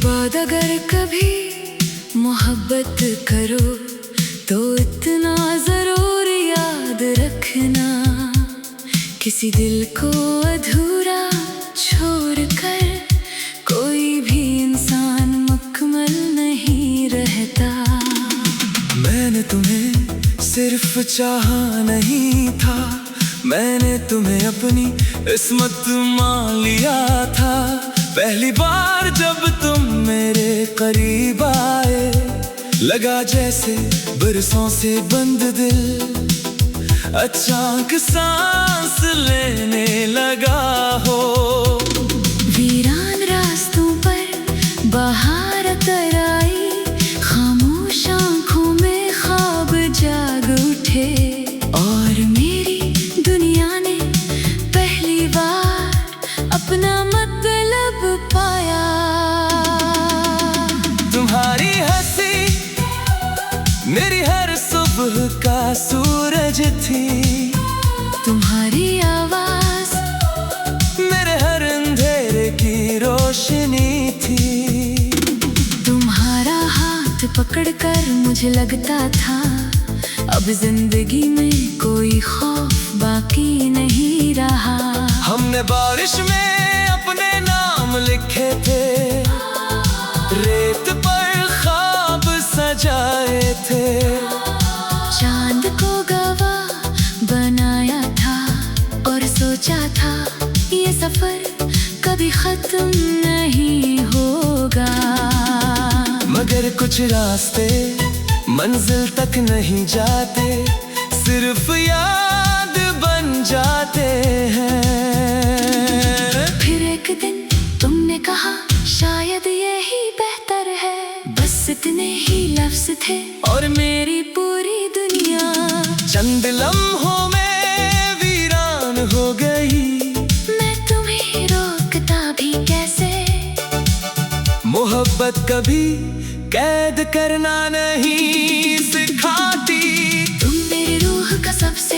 बाद अगर कभी मोहब्बत करो तो इतना जरूर याद रखना, किसी दिल को अधूरा छोड़कर कोई भी इंसान मुकम्मल नहीं रहता। मैंने तुम्हें सिर्फ चाहा नहीं था, मैंने तुम्हें अपनी इस्मत मान लिया था। पहली बार जब तुम मेरे करीब आए, लगा जैसे बरसों से बंद दिल अचानक सांस लेने लगा हो। वीरान रास्तों पर बहार अतर आई, खामोश आँखों में ख्वाब जाग उठे, और मेरी दुनिया ने पहली बार अपना मतलब पाया। तुम्हारी हंसी मेरी हर सुबह का सूरज थी, तुम्हारी आवाज मेरे हर अंधेरे की रोशनी थी। तुम्हारा हाथ पकड़कर मुझे लगता था अब जिंदगी में कोई खौफ बाकी नहीं रहा। हमने बारिश में अपने नाम लिखे थे, रेत पर ख्वाब सजाए थे, चांद को गवाह बनाया था और सोचा था ये सफर कभी खत्म नहीं होगा। मगर कुछ रास्ते मंजिल तक नहीं जाते, सिर्फ याद बन जाते हैं। फिर एक दिन तुमने कहा शायद यही बेहतर है, बस इतने ही लफ्ज थे और मेरी पूरी दुनिया चंद लम्हों में वीरान हो गई। मैं तुम्हें रोकता भी कैसे, मोहब्बत कभी कैद करना नहीं सिखाती। तुम मेरी रूह का सबसे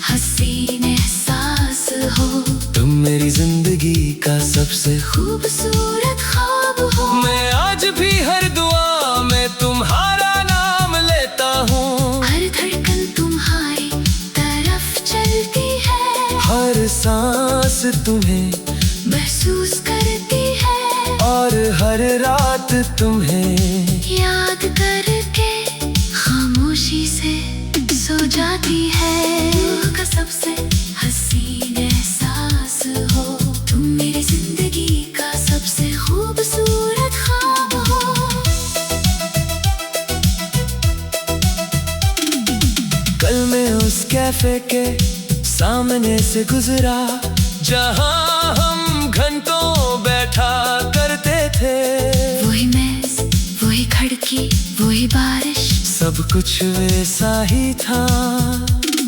हसीन एहसास हो, तुम मेरी जिंदगी का सबसे खूबसूरत ख्वाब हो। मैं आज भी हर दुआ में तुम्हारा नाम लेता हूँ, हर धड़कन तुम्हारी तरफ चलती है, हर सांस तुम्हें महसूस करती है, और हर रात तुम्हें याद करके खामोशी से सो जाती है। रूह का सबसे हसीन एहसास हो, तुम मेरी जिंदगी का सबसे खूबसूरत ख्वाब हो। कल मैं उस कैफे के सामने से गुजरा, जहाँ हम घंटों बैठा करते थे। वही मेज, वही खिड़की, वही बारिश, सब कुछ वैसा ही था।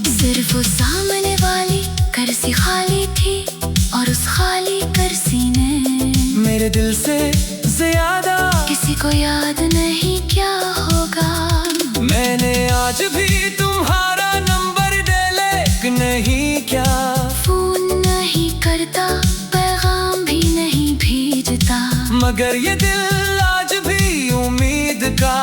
सिर्फ वो सामने वाली कुर्सी खाली थी, और उस खाली कुर्सी ने मेरे दिल से ज्यादा किसी को याद नहीं क्या होगा। मैंने आज भी तुम्हारा नंबर डिलीट नहीं क्या, फोन नहीं करता, पैगाम भी नहीं भेजता, मगर ये दिल आज भी उम्मीद का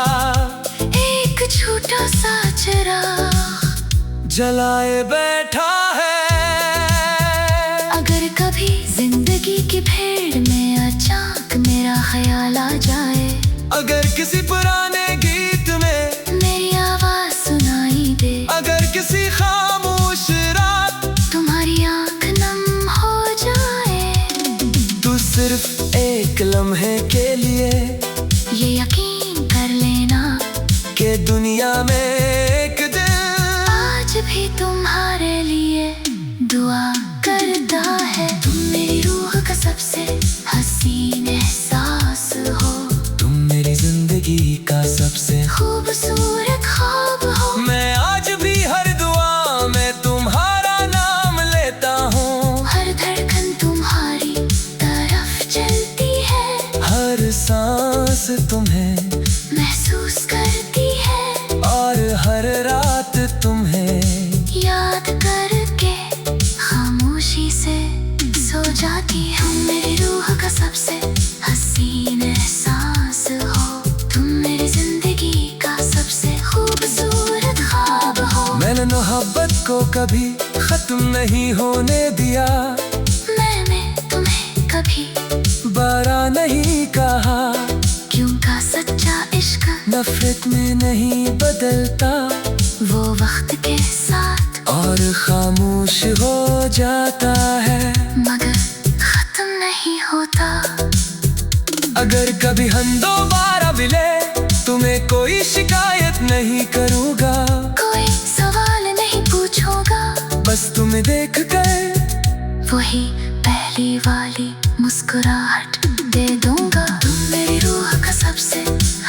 एक छोटा सा चिराग जलाए बैठा है। अगर कभी जिंदगी की भीड़ में अचानक मेरा ख्याल आ जाए, अगर किसी पुराने गीत में मेरी आवाज सुनाई दे, अगर किसी खामोश रात तुम्हारी आंख नम हो जाए, तो सिर्फ एक लम्हे के लिए ये यकीन कर लेना कि दुनिया में एक दिन आज भी तुम्हारे लिए दुआ करता है। तुम मेरी रूह का सबसे हसीन एहसास हो, तुम मेरी जिंदगी का सबसे खूबसूरत ख्वाब हो। मैं आज भी हर दुआ में तुम्हारा नाम लेता हूँ, हर धड़कन तुम्हारी तरफ चलती है, हर सांस तुम्हें महसूस करती है, और हर रात तुम्हें याद करके खामोशी से सो जाती हूँ। मेरी रूह का सबसे हसीन एहसास नहीं होने दिया, मैंने तुम्हें कभी बारा नहीं कहा। क्यों का सच्चा इश्क नफरत में नहीं बदलता, वो वक्त के साथ और खामोश हो जाता है, मगर खत्म नहीं होता। अगर कभी हम दोबारा मिले, तुम्हें कोई शिकायत नहीं करूँगा, कोई सवाल नहीं पूछूंगा, बस तुम्हें देख कर वही पहली वाली मुस्कुराहट दे दूंगा। तुम मेरी रूह का सबसे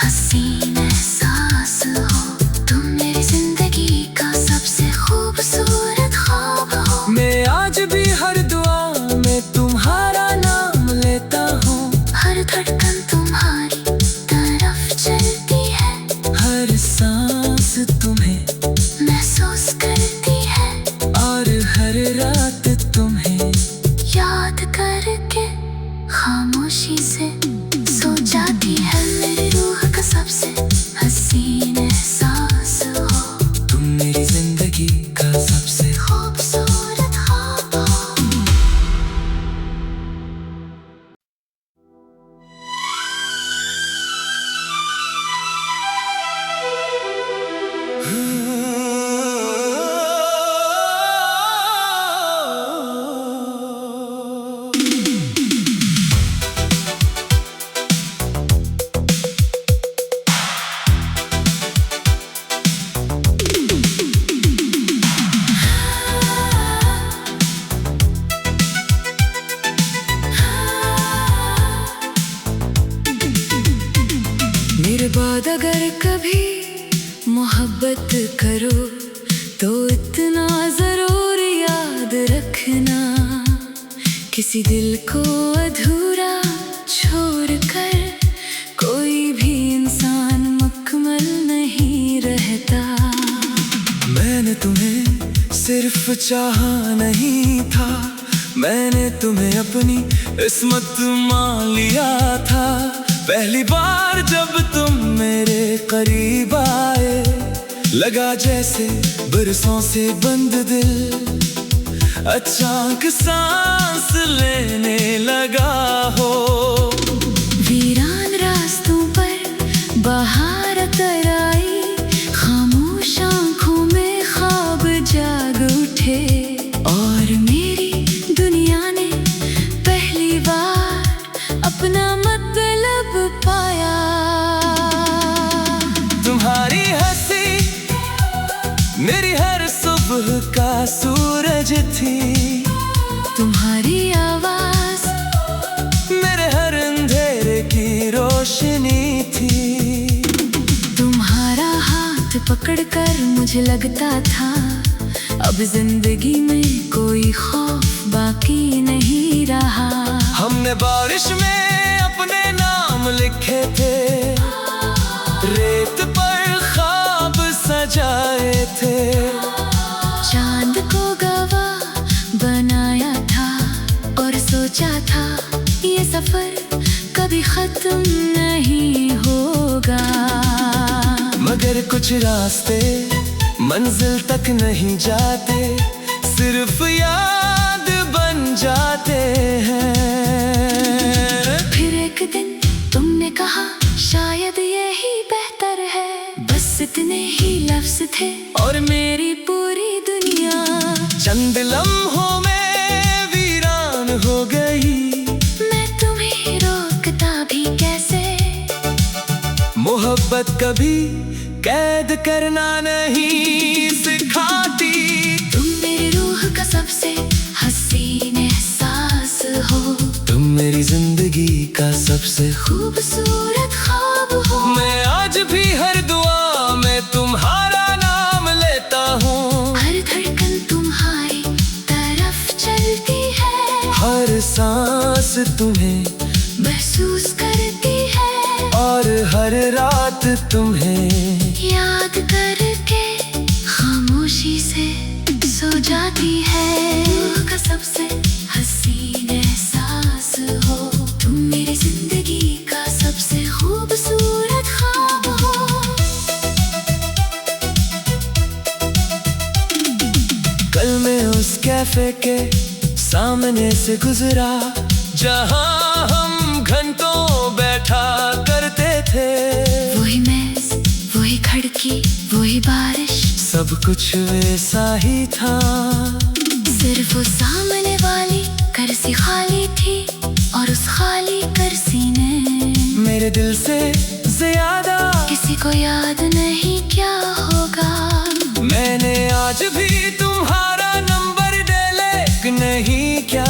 हसीन एहसास हो, तुम मेरी जिंदगी का सबसे खूबसूरत ख्वाब हो। मैं आज भी हर दुआ में तुम्हारा नाम लेता हूँ, हर धड़कन तुम्हारी तरफ चलती है, हर सांस तुम्हें महसूस करती है, और हर रात तुम्हें याद करके खामोशी से सो जाती है। मेरी रूह का सबसे हसीन एहसास हो, तुम मेरी जिंदगी का सबसे खूबसूरत ख्वाब हो। मेरे बाद अगर कभी मोहब्बत करो तो इतना जरूर याद रखना, किसी दिल को अधूरा छोड़कर कोई भी इंसान मुकम्मल नहीं रहता। मैंने तुम्हें सिर्फ चाहा नहीं था, मैंने तुम्हें अपनी इस्मत मान लिया था। पहली बार जब तुम मेरे करीब आए, लगा जैसे बरसों से बंद दिल अचानक सांस लेने लगा हो। वीरान रास्तों पर बहार तर आई, खामोश आंखों में ख्वाब जाग उठे, और मेरी दुनिया ने पहली बार अपना मतलब पाया। तुम्हारी हंसी मेरी हर सुबह का सूरज थी, तुम्हारी आवाज मेरे हर अंधेरे की रोशनी थी। तुम्हारा हाथ पकड़कर मुझे लगता था अब जिंदगी में कोई खौफ बाकी नहीं रहा। हमने बारिश में अपने नाम लिखे थे, रेत पर ख्वाब सजाए थे, चांद को गवाह बनाया था और सोचा था ये सफर कभी खत्म नहीं होगा। मगर कुछ रास्ते मंजिल तक नहीं जाते, सिर्फ याद बन जाते हैं। फिर एक दिन तुमने कहा शायद यही बेहतर है, बस इतने ही लफ्ज थे और मेरी पूरी दुनिया चंद लम्हों में वीरान हो गई। मैं तुम्हें रोकता भी कैसे, मोहब्बत कभी कैद करना नहीं सिखाती। तुम मेरी रूह का सबसे हसीन एहसास हो, तुम मेरी जिंदगी का सबसे खूबसूरत ख्वाब हो। मैं आज भी हर दुआ में तुम्हारा नाम लेता हूँ, हर धड़कन तुम्हारी तरफ चलती है, हर सांस तुम्हें महसूस करती है, और हर रात तुम्हें याद करके खामोशी से सो जाती है। रूह का सबसे हसीन एहसास हो, तुम मेरी जिंदगी का सबसे खूबसूरत ख्वाब हो। कल मैं उस कैफे कमरे के सामने से गुजरा, जहां हम घंटों बैठा करते थे। वही मेज, वही खिड़की, वही बारिश, सब कुछ वैसा ही था। सिर्फ वो सामने वाली कुर्सी खाली थी, और उस खाली कुर्सी ने मेरे दिल से ज्यादा किसी को याद नहीं क्या होगा। मैंने आज भी तुम्हारा नंबर डिलीट नहीं क्या।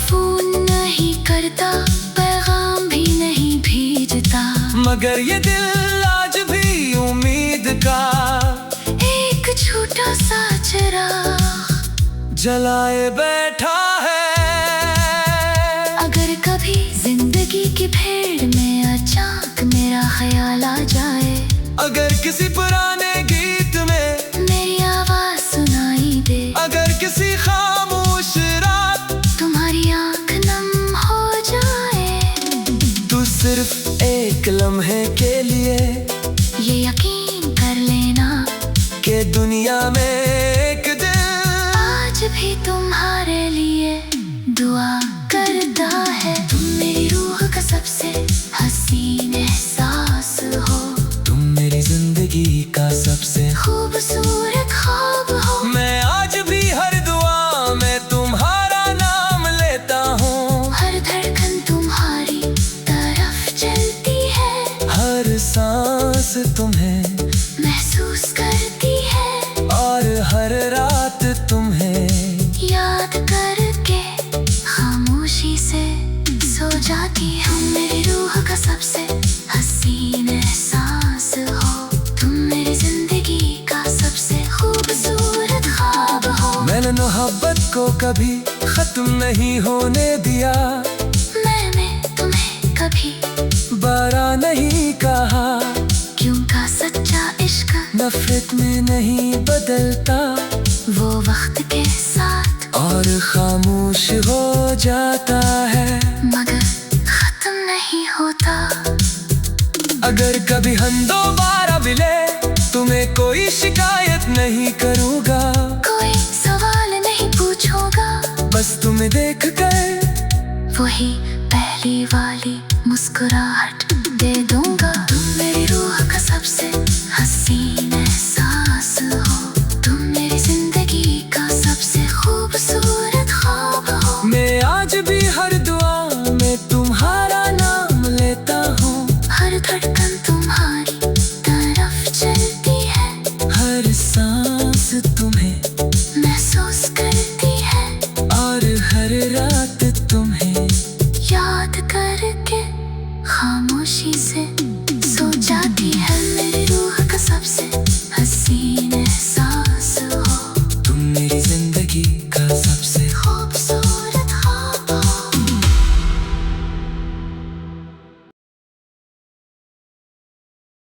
फोन नहीं करता, पैगाम भी नहीं भेजता, मगर ये दिल आज भी उम्मीद का एक छोटा सा चिराग जलाए बैठा है। अगर कभी जिंदगी की भीड़ में अचानक मेरा ख्याल आ जाए, अगर किसी पुराने गीत में मेरी आवाज सुनाई दे, अगर किसी खामोश रात तुम्हारी आंख नम हो जाए, तू सिर्फ एक लम्हे के लिए ये यकीन कर लेना कि दुनिया में एक दिन आज भी तुम्हारे लिए दुआ करता है। तुम मेरी रूह का सबसे हसीन एहसास हो, तुम मेरी जिंदगी का सबसे खूबसूरत ख्वाब हो। मैं आज भी हर दुआ में तुम्हारा नाम लेता हूँ। हर धड़कन तुम्हारी तरफ चलती है, हर सांस तुम्हें महसूस करती है, और हर रात तुम्हें याद करके खामोशी से सो जाती हूँ। मेरी रूह का सबसे हसीन एहसास हो, तुम मेरी जिंदगी का सबसे खूबसूरत ख्वाब हो। मैंने मोहब्बत को कभी खत्म नहीं होने दिया, मैंने तुम्हें कभी बारा नहीं कहा, क्योंकि सच्चा इश्क नफरत में नहीं बदलता, वो वक्त के साथ और खामोश हो जाता है, मगर खत्म नहीं होता। अगर कभी हम दोबारा मिले, तुम्हें कोई शिकायत नहीं करूँगा, कोई सवाल नहीं पूछूंगा, बस तुम्हें देख कर वही पहली वाली मुस्कुराहट दे दूंगा। तुम मेरी रूह का सबसे हसीन